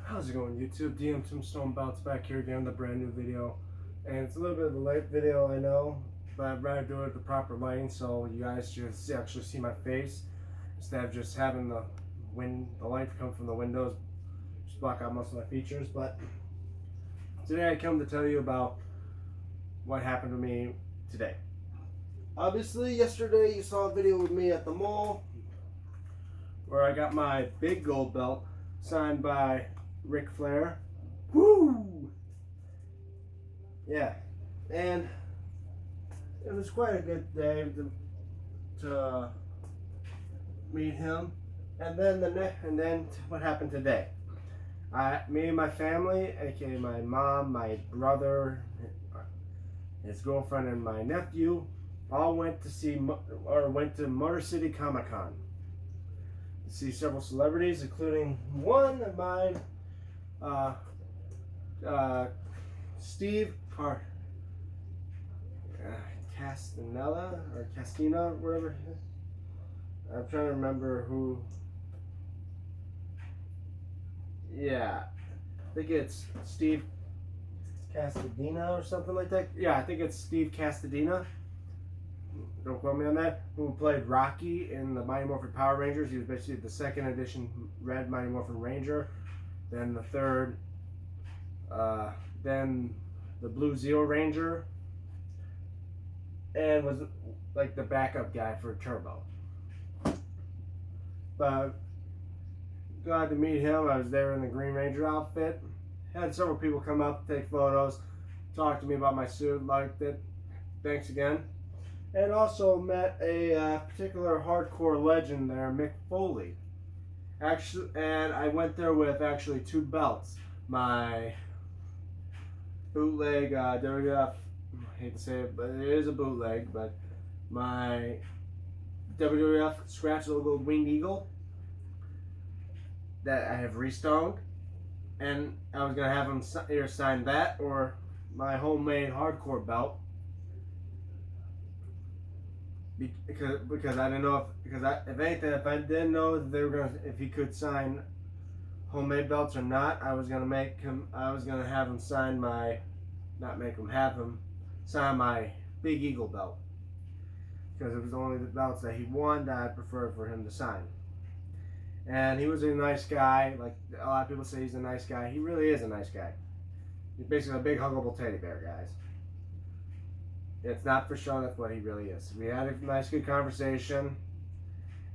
How's it going, YouTube? DM Tombstone Belts back here again with a brand new video. And it's a little bit of a late video, I know, but I'd rather do it with the proper lighting so you guys just actually see my face instead of just having the light come from the windows, just block out most of my features. But today I come to tell you about what happened to me today. Obviously, yesterday you saw a video with me at the mall where I got my big gold belt signed by Ric Flair. Woo! Yeah, and it was quite a good day to meet him. And then what happened today? Me and my family, aka my mom, my brother, his girlfriend, and my nephew, all went to Motor City ComiCon to see several celebrities, including one of mine, Steve Castanella or Castina, whatever. I'm trying to remember who. Yeah, I think it's Steve Castadina or something like that. Yeah, I think it's Steve Castadina. Don't quote me on that. Who played Rocky in the Mighty Morphin Power Rangers? He was basically the second edition Red Mighty Morphin Ranger. Then the third. Then the Blue Zeo Ranger. And was like the backup guy for Turbo. But glad to meet him. I was there in the Green Ranger outfit. Had several people come up, take photos, talk to me about my suit, liked it. Thanks again. And also met a particular hardcore legend there, Mick Foley. Actually, and I went there with actually two belts. My bootleg WWF, I hate to say it, but it is a bootleg, but my WWF scratch logo Winged Eagle that I have restoned, and I was gonna have him either sign that or my homemade hardcore belt because I didn't know if anything, if I didn't know if they were gonna, if he could sign homemade belts or not, I was gonna have him sign my, have him sign my Big Eagle belt, because it was only the belts that he won that I preferred for him to sign. And he was a nice guy. Like a lot of people say he's a nice guy. He really is a nice guy. He's basically a big huggable teddy bear, guys. It's not for show, that's what he really is. We had a nice good conversation,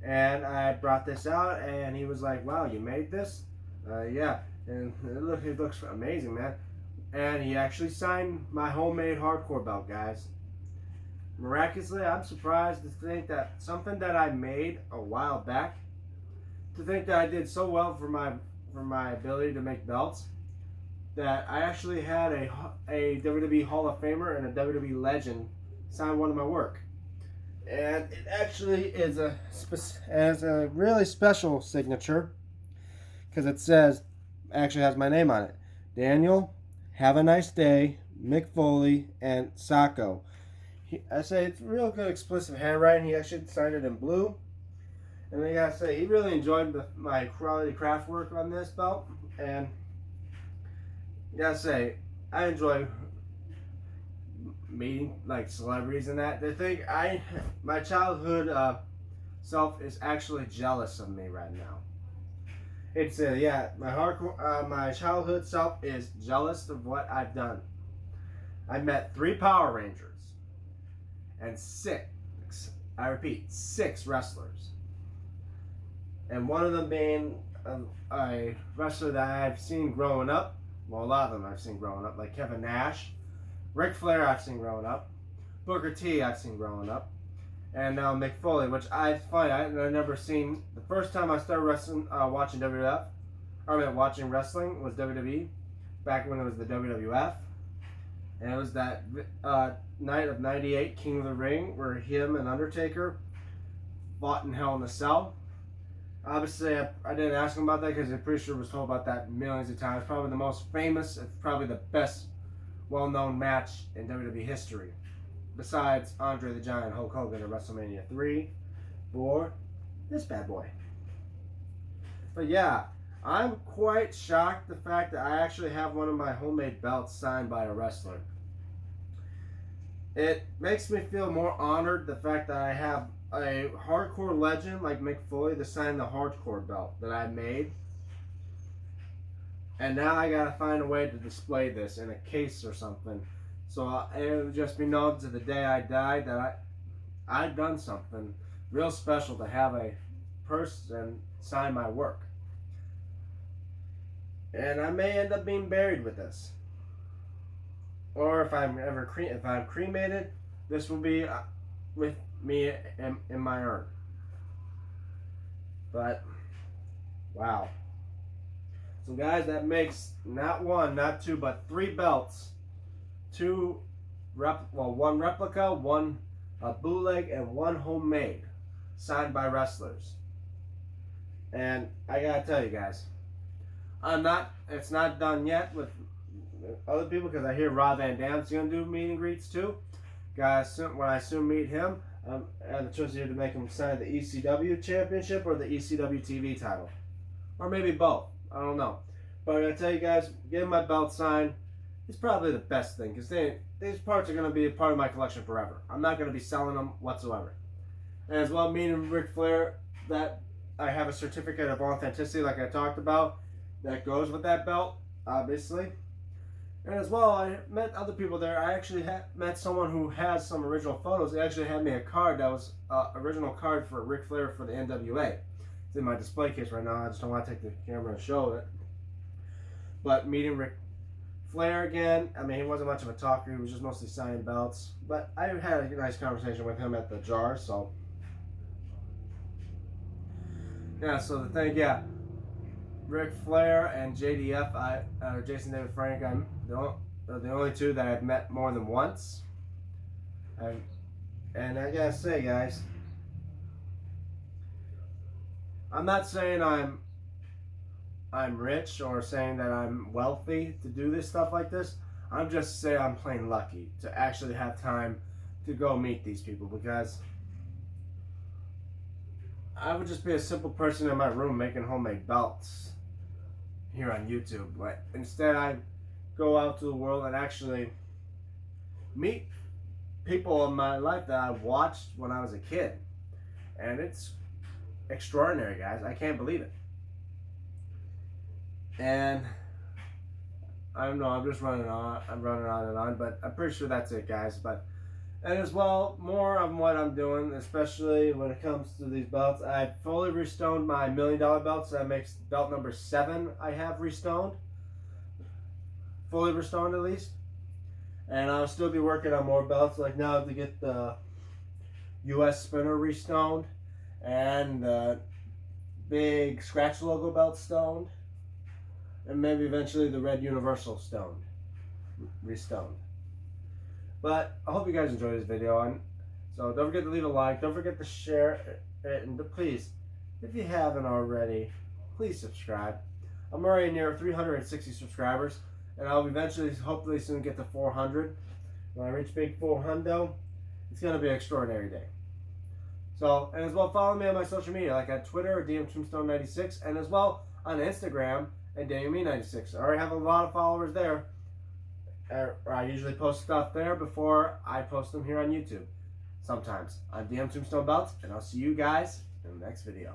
and I brought this out, and he was like, wow, you made this? Yeah, and it looks amazing, man. And he actually signed my homemade hardcore belt, guys. Miraculously, I'm surprised to think that something that I made a while back, to think that I did so well for my ability to make belts, that I actually had a WWE Hall of Famer and a WWE legend sign one of my work. And it actually is has a really special signature, because it actually has my name on it. Daniel, have a nice day, Mick Foley, and Sacco. I say it's real good explicit handwriting. He actually signed it in blue. And I gotta say, he really enjoyed my quality craft work on this belt. And I gotta say, I enjoy meeting like celebrities and that. The thing, my childhood self is actually jealous of me right now. It's my childhood self is jealous of what I've done. I met 3 Power Rangers and 6, I repeat, 6 wrestlers. And one of them being a wrestler that I've seen growing up. Well, a lot of them I've seen growing up, like Kevin Nash. Ric Flair I've seen growing up. Booker T I've seen growing up. And now Mick Foley, which I've never seen. The first time I started watching WWF, watching wrestling, was WWE, back when it was the WWF. And it was that night of '98 King of the Ring, where him and Undertaker fought in Hell in a Cell. Obviously, I didn't ask him about that because I'm pretty sure was told about that millions of times. Probably the most famous, and probably the best well-known match in WWE history, besides Andre the Giant Hulk Hogan at WrestleMania 3, 4, this bad boy. But yeah, I'm quite shocked the fact that I actually have one of my homemade belts signed by a wrestler. It makes me feel more honored the fact that I have a hardcore legend like Mick Foley to sign the hardcore belt that I made. And now I gotta find a way to display this in a case or something. So it would just be known to the day I died that I've done something real special to have a person sign my work. And I may end up being buried with this. Or if I'm cremated, this will be with me in my urn. But wow. So guys, that makes not one, not two, but 3 belts. One replica, one bootleg, and one homemade, signed by wrestlers. And I gotta tell you guys, it's not done yet with other people, because I hear Rob Van Dam's gonna do meet and greets too. Guys, when I soon meet him, I have the choice here to make him sign the ECW championship or the ECW TV title, or maybe both. I don't know. But I gotta tell you guys, getting my belt signed is probably the best thing, because these parts are gonna be a part of my collection forever. I'm not gonna be selling them whatsoever. And as well, meeting Ric Flair, that I have a certificate of authenticity, like I talked about, that goes with that belt, obviously. And as well, I met other people there. I actually met someone who has some original photos. They actually had me a card that was original card for Ric Flair for the NWA. It's in my display case right now. I just don't want to take the camera and show it. But meeting Ric Flair again, I mean, he wasn't much of a talker. He was just mostly signing belts. But I had a nice conversation with him at the jar, so. Yeah, so the thing, yeah. Ric Flair and JDF, Jason David Frank, they're the only two that I've met more than once. And I gotta say, guys, I'm not saying I'm rich or saying that I'm wealthy to do this stuff like this. I'm just saying I'm plain lucky to actually have time to go meet these people, because I would just be a simple person in my room making homemade belts here on YouTube. But instead, I go out to the world and actually meet people in my life that I watched when I was a kid. And it's extraordinary, guys. I can't believe it. And I don't know, I'm just running on. I'm running on and on, but I'm pretty sure that's it, guys. And as well, more of what I'm doing, especially when it comes to these belts. I've fully restoned my $1 million belts. That makes belt number 7 I have restoned. Fully restoned, at least. And I'll still be working on more belts, like now to get the US Spinner restoned, and the big Scratch logo belt stoned, and maybe eventually the Red Universal restoned. But I hope you guys enjoyed this video, and so don't forget to leave a like, don't forget to share it, and please, if you haven't already, please subscribe. I'm already near 360 subscribers, and I'll eventually, hopefully soon, get to 400. When I reach big 400, it's going to be an extraordinary day. So, and as well, follow me on my social media, like on Twitter, DMTombstone96, and as well on Instagram, and DameMe96. I already have a lot of followers there. I usually post stuff there before I post them here on YouTube. Sometimes. I'm DM Tombstone Belts, and I'll see you guys in the next video.